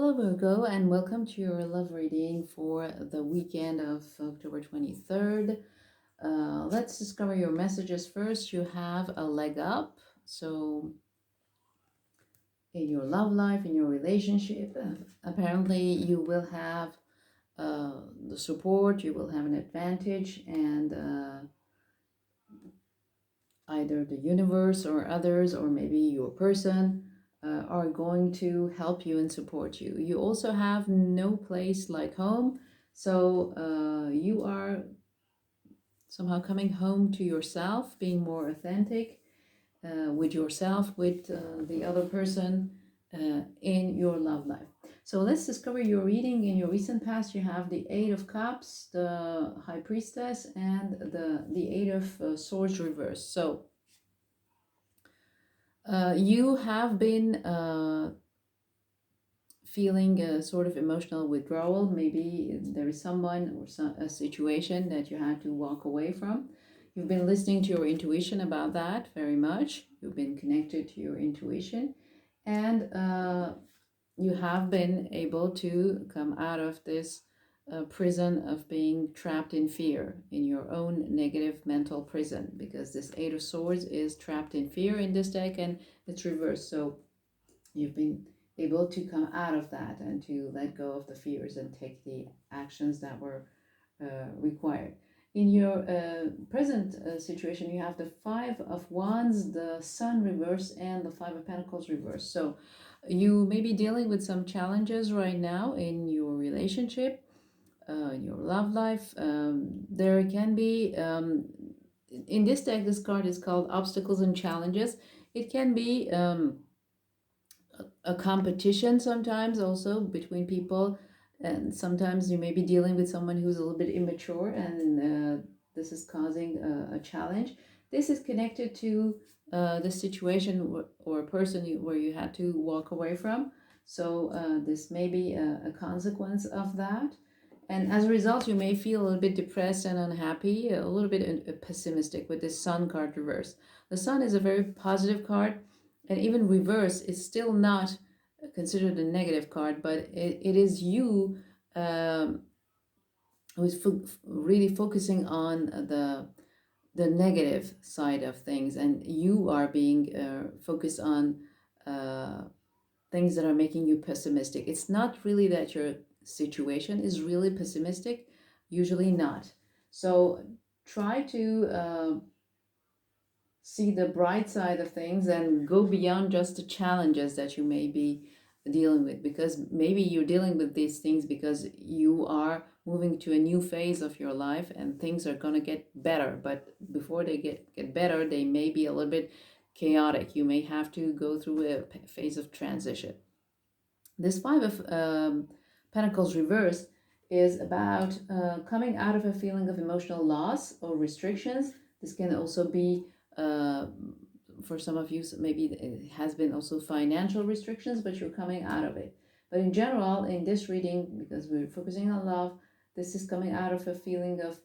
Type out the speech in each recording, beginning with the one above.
Hello, Virgo, and welcome to your love reading for the weekend of October 23rd. Let's discover your messages first. You have a leg up. So, in your love life, in your relationship, apparently you will have the support, you will have an advantage, and either the universe or others, or maybe your person, are going to help you and support you. You also have no place like home, so you are somehow coming home to yourself, being more authentic with yourself, with the other person in your love life. So let's discover your reading. In your recent past, you have the Eight of Cups, the High Priestess, and the Eight of Swords reversed. So you have been feeling a sort of emotional withdrawal. Maybe there is someone or a situation that you had to walk away from. You've been listening to your intuition about that very much. You've been connected to your intuition, and you have been able to come out of this prison of being trapped in fear, in your own negative mental prison, because this Eight of Swords is trapped in fear in this deck, and it's reversed. So you've been able to come out of that and to let go of the fears and take the actions that were required. In your present situation, you have the Five of Wands, the Sun reverse, and the Five of Pentacles reverse. So you may be dealing with some challenges right now in your relationship, in your love life. There can be, in this deck, this card is called Obstacles and Challenges. It can be a competition sometimes also between people, and sometimes you may be dealing with someone who's a little bit immature, and this is causing a challenge. This is connected to the situation or a person where you had to walk away from. So this may be a consequence of that, and as a result you may feel a little bit depressed and unhappy, a little bit pessimistic with this Sun card reverse. The Sun is a very positive card, and even reverse is still not considered a negative card, but it is you who's really focusing on the negative side of things, and you are being focused on uh, things that are making you pessimistic. It's not really that your situation is really pessimistic, usually not. So try to see the bright side of things and go beyond just the challenges that you may be dealing with, because maybe you're dealing with these things because you are moving to a new phase of your life and things are going to get better, but before they get better they may be a little bit chaotic. You may have to go through a phase of transition. This Five of Pentacles reverse is about coming out of a feeling of emotional loss or restrictions. This can also be, for some of you, maybe it has been also financial restrictions, but you're coming out of it. But in general, in this reading, because we're focusing on love, this is coming out of a feeling of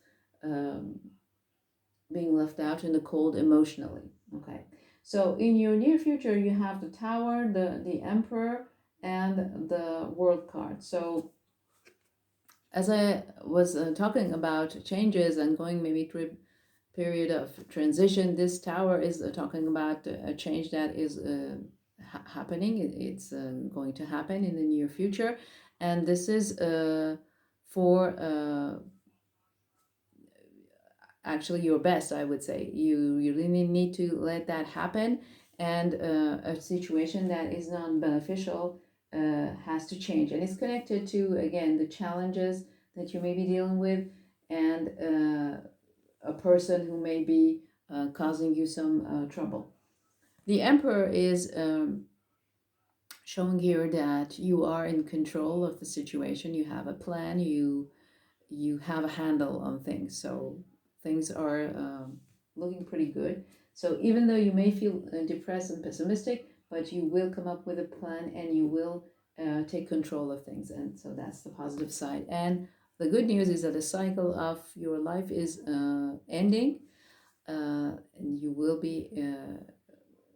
being left out in the cold emotionally. Okay, so in your near future, you have the Tower, the Emperor, and the World card. So as I was talking about changes and going maybe through a period of transition, this Tower is talking about a change that is happening. It's going to happen in the near future, and this is for actually your best, I would say. You really need to let that happen, and a situation that is non-beneficial has to change, and it's connected to, again, the challenges that you may be dealing with, and a person who may be causing you some trouble. The Emperor is showing here that you are in control of the situation. You have a plan, you have a handle on things, so things are looking pretty good. So even though you may feel depressed and pessimistic, but you will come up with a plan and you will take control of things, and so that's the positive side. And the good news is that the cycle of your life is ending, and you will be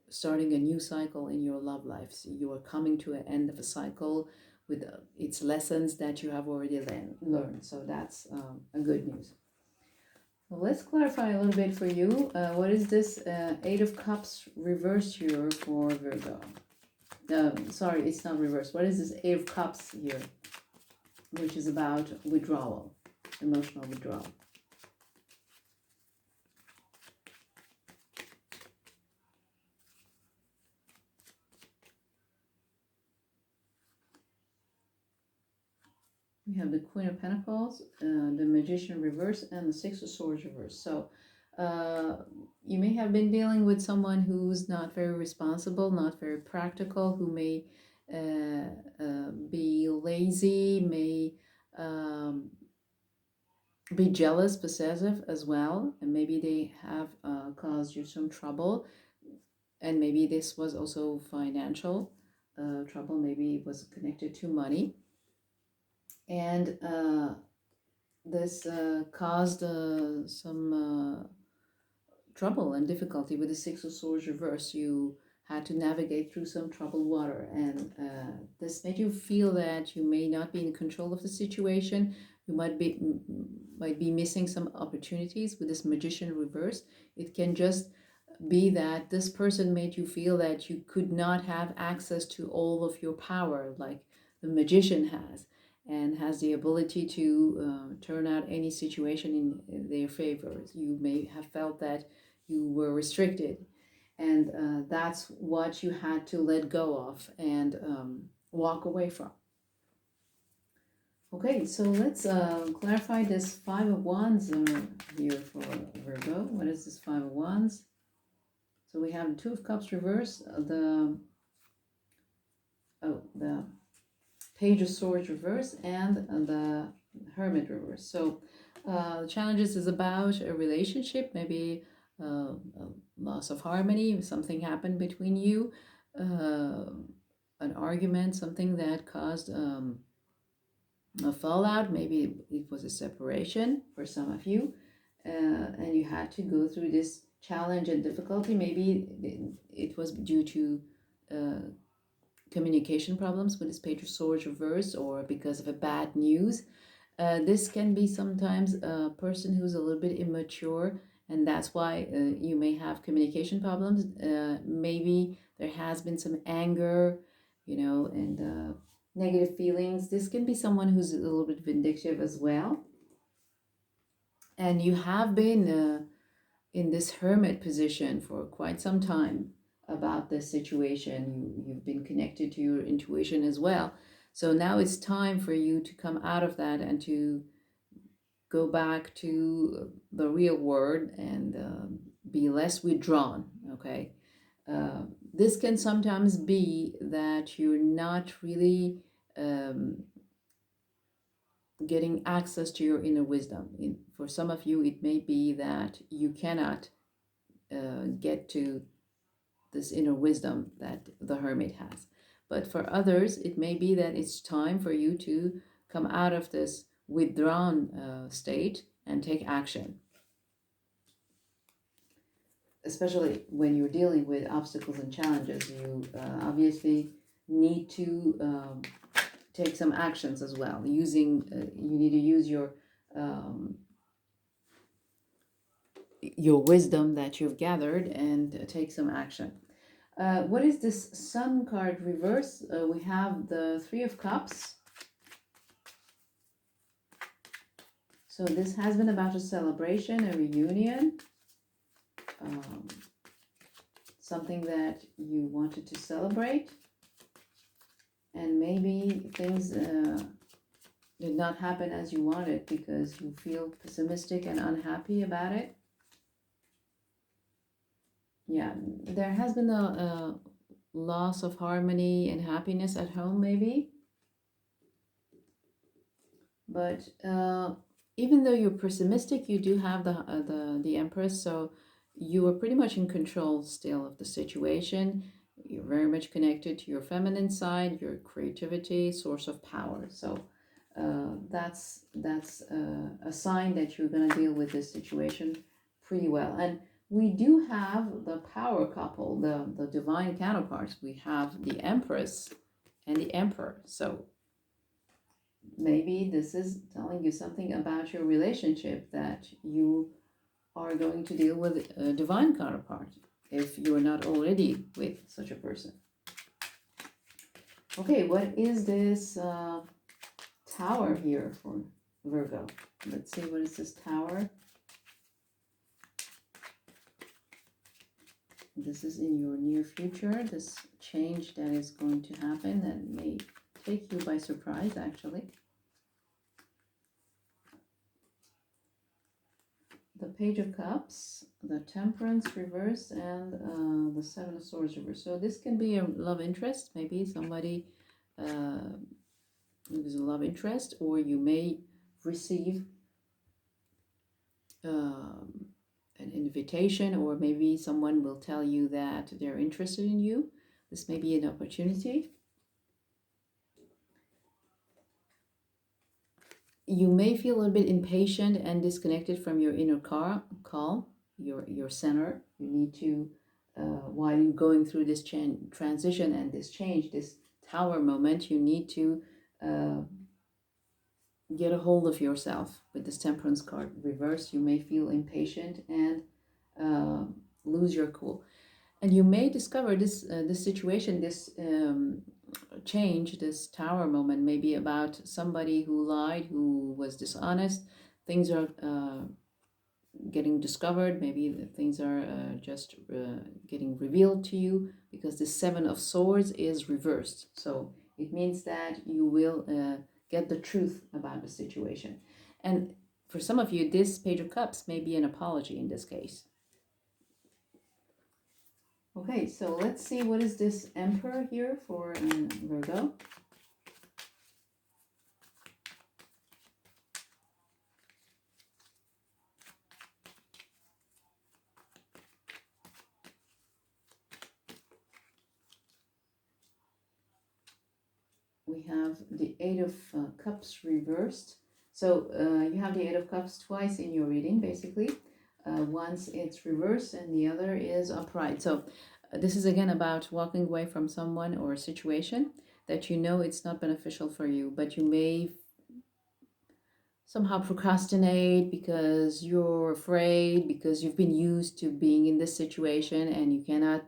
starting a new cycle in your love life. So you are coming to an end of a cycle with its lessons that you have already learned. So that's a good news. Well, let's clarify a little bit for you. What is this Eight of Cups reverse here for Virgo? Sorry, it's not reverse. What is this Eight of Cups here, which is about withdrawal, emotional withdrawal? We have the Queen of Pentacles, the Magician reverse, and the Six of Swords reverse. So you may have been dealing with someone who's not very responsible, not very practical, who may be lazy, may be jealous, possessive as well, and maybe they have caused you some trouble. And maybe this was also financial trouble, maybe it was connected to money. And this caused some trouble and difficulty with the Six of Swords reverse. You had to navigate through some troubled water, and this made you feel that you may not be in control of the situation. You might be missing some opportunities with this Magician reverse. It can just be that this person made you feel that you could not have access to all of your power like the Magician has, and has the ability to turn out any situation in their favor. You may have felt that you were restricted, and that's what you had to let go of and walk away from. Okay, so let's clarify this Five of Wands here for Virgo. What is this Five of Wands? So we have the Two of Cups reverse, the Page of Swords reverse, and the Hermit reverse. So the challenges is about a relationship, maybe a loss of harmony, something happened between you, an argument, something that caused a fallout, maybe it was a separation for some of you, and you had to go through this challenge and difficulty. Maybe it was due to communication problems with this Page of Swords reverse, or because of a bad news. This can be sometimes a person who's a little bit immature, and that's why you may have communication problems. Maybe there has been some anger, and negative feelings. This can be someone who's a little bit vindictive as well. And you have been in this hermit position for quite some time about this situation. You've been connected to your intuition as well. So now it's time for you to come out of that and to go back to the real world and be less withdrawn, okay? This can sometimes be that you're not really getting access to your inner wisdom. For some of you, it may be that you cannot get to this inner wisdom that the hermit has. But for others, it may be that it's time for you to come out of this withdrawn state and take action. Especially when you're dealing with obstacles and challenges, you obviously need to take some actions as well. You need to use your wisdom that you've gathered and take some action. What is this Sun card reverse? We have the Three of Cups. So this has been about a celebration, a reunion, something that you wanted to celebrate, and maybe things did not happen as you wanted because you feel pessimistic and unhappy about it. Yeah, there has been a loss of harmony and happiness at home, maybe. But even though you're pessimistic, you do have the Empress, so you are pretty much in control still of the situation. You're very much connected to your feminine side, your creativity, source of power. So that's a sign that you're going to deal with this situation pretty well. And we do have the power couple, the divine counterparts. We have the Empress and the Emperor. So maybe this is telling you something about your relationship, that you are going to deal with a divine counterpart if you're not already with such a person. Okay, what is this tower here for Virgo? Let's see, what is this tower? This is in your near future, this change that is going to happen that may take you by surprise, actually. The Page of Cups, the Temperance reversed, and the Seven of Swords reversed. So this can be a love interest, maybe somebody who's a love interest, or you may receive an invitation, or maybe someone will tell you that they're interested in you. This may be an opportunity. You may feel a little bit impatient and disconnected from your inner calm, your center. You need to, while you're going through this transition and this change, this tower moment, you need to get a hold of yourself. With this Temperance card reversed, you may feel impatient and lose your cool. And you may discover this situation, this change, this tower moment, may be about somebody who lied, who was dishonest. Things are getting discovered. Maybe things are just getting revealed to you, because the Seven of Swords is reversed. So it means that you will get the truth about the situation. And for some of you, this Page of Cups may be an apology in this case. Okay, so let's see, what is this Emperor here for Virgo? We have the Eight of Cups reversed. So you have the Eight of Cups twice in your reading, basically. Once it's reversed and the other is upright. So this is again about walking away from someone or a situation that you know it's not beneficial for you, but you may somehow procrastinate because you're afraid, because you've been used to being in this situation and you cannot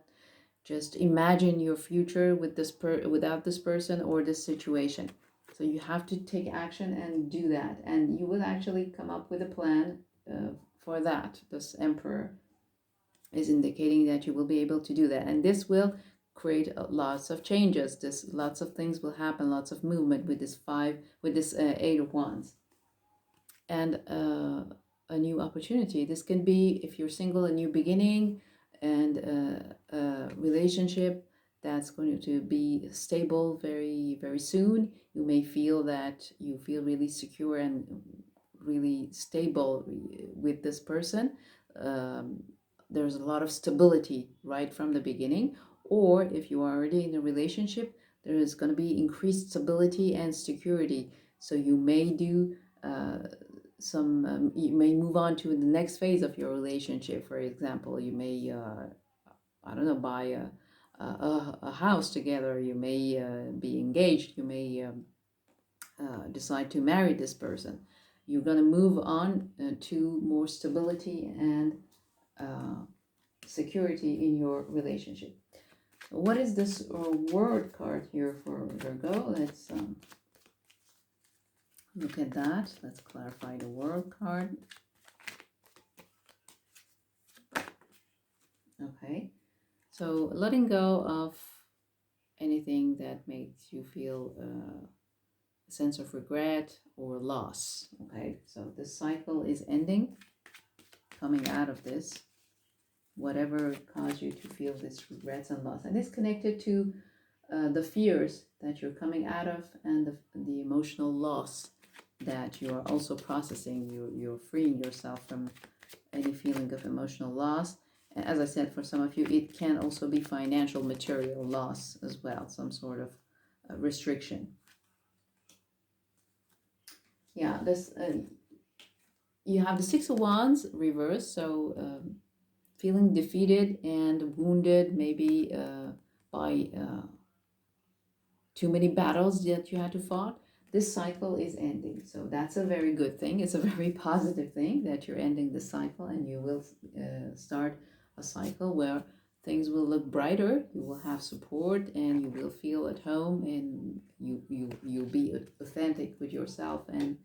just imagine your future with without this person or this situation. So you have to take action and do that, and you will actually come up with a plan for that. This Emperor is indicating that you will be able to do that, and this will create lots of changes. Lots of things will happen, lots of movement with this Eight of Wands, and a new opportunity. This can be, if you're single, a new beginning, and a relationship that's going to be stable very, very soon. You may feel that you feel really secure and really stable with this person. There's a lot of stability right from the beginning. Or if you are already in a relationship, there is going to be increased stability and security. So you may do you may move on to the next phase of your relationship. For example, you may I don't know, buy a house together. You may be engaged. You may decide to marry this person. You're going to move on to more stability and security in your relationship. What is this word card here for Virgo? Let's look at that. Let's clarify the word card. Okay, so letting go of anything that makes you feel a sense of regret or loss. Okay, so this cycle is ending, coming out of this, whatever caused you to feel this regrets and loss. And it's connected to the fears that you're coming out of, and the emotional loss that you are also processing. You're freeing yourself from any feeling of emotional loss. And as I said, for some of you, it can also be financial, material loss as well, some sort of restriction. Yeah, this you have the Six of Wands reversed, so feeling defeated and wounded, maybe by too many battles that you had to fight. this cycle is ending. So that's a very good thing. It's a very positive thing that you're ending this cycle, and you will start a cycle where things will look brighter. You will have support, and you will feel at home, and you'll be authentic with yourself and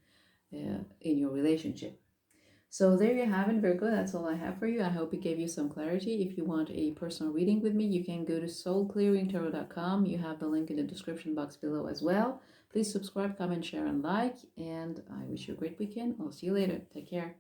in your relationship. So there you have it, Virgo. That's all I have for you. I hope it gave you some clarity. If you want a personal reading with me, you can go to soulclearingtarot.com. You have the link in the description box below as well. Please subscribe, comment, share, and like. And I wish you a great weekend. I'll see you later. Take care.